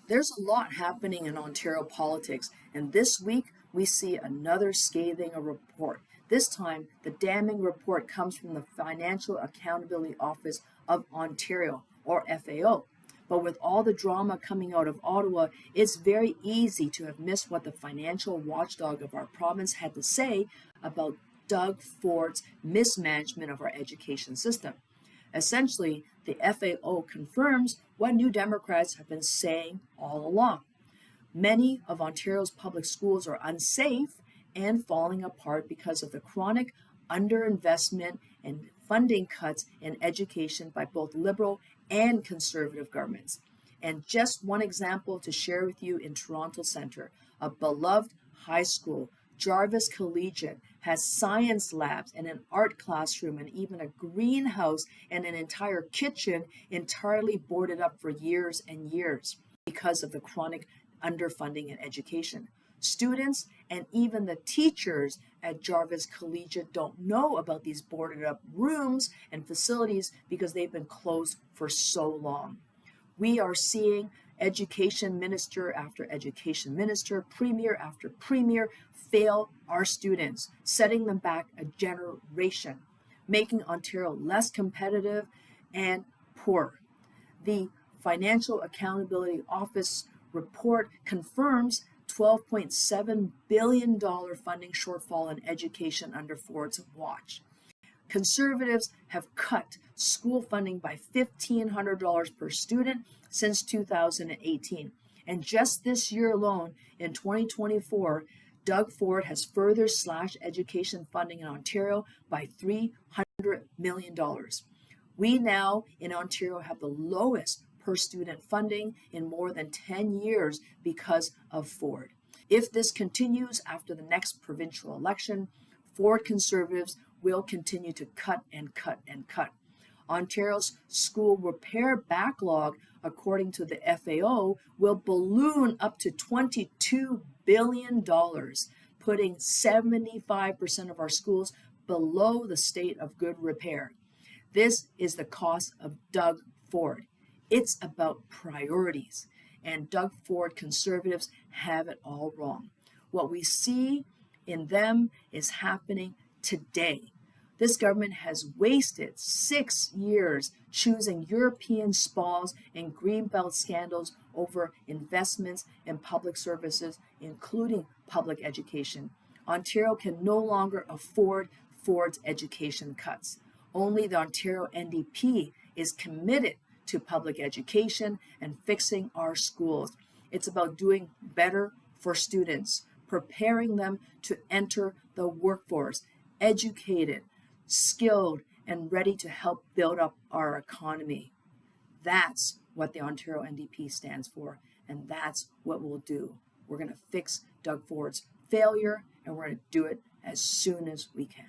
There's a lot happening in Ontario politics, and this week we see another scathing report. This time, the damning report comes from the Financial Accountability Office of Ontario, or FAO. But with all the drama coming out of Ottawa, it's very easy to have missed what the financial watchdog of our province had to say about Doug Ford's mismanagement of our education system. Essentially, the FAO confirms what New Democrats have been saying all along. Many of Ontario's public schools are unsafe and falling apart because of the chronic underinvestment and funding cuts in education by both Liberal and Conservative governments. And just one example to share with you in Toronto Centre, a beloved high school, Jarvis Collegiate, has science labs and an art classroom and even a greenhouse and an entire kitchen entirely boarded up for years and years because of the chronic underfunding in education. Students and even the teachers at Jarvis Collegiate don't know about these boarded up rooms and facilities because they've been closed for so long. We are seeing education minister after education minister, premier after premier fail our students, setting them back a generation, making Ontario less competitive and poorer. The Financial Accountability Office report confirms $12.7 billion funding shortfall in education under Ford's watch. Conservatives have cut school funding by $1,500 per student since 2018. And just this year alone, in 2024, Doug Ford has further slashed education funding in Ontario by $300 million. We now in Ontario have the lowest per student funding in more than 10 years because of Ford. If this continues after the next provincial election, Ford Conservatives will continue to cut and cut and cut. Ontario's school repair backlog, according to the FAO, will balloon up to $22 billion, putting 75% of our schools below the state of good repair. This is the cost of Doug Ford. It's about priorities, and Doug Ford Conservatives have it all wrong. What we see in them is happening today. This government has wasted 6 years choosing European spas and greenbelt scandals over investments in public services, including public education. Ontario can no longer afford Ford's education cuts. Only the Ontario NDP is committed to public education and fixing our schools. It's about doing better for students, preparing them to enter the workforce, educated, skilled, and ready to help build up our economy. That's what the Ontario NDP stands for, and that's what we'll do. We're going to fix Doug Ford's failure, and we're going to do it as soon as we can.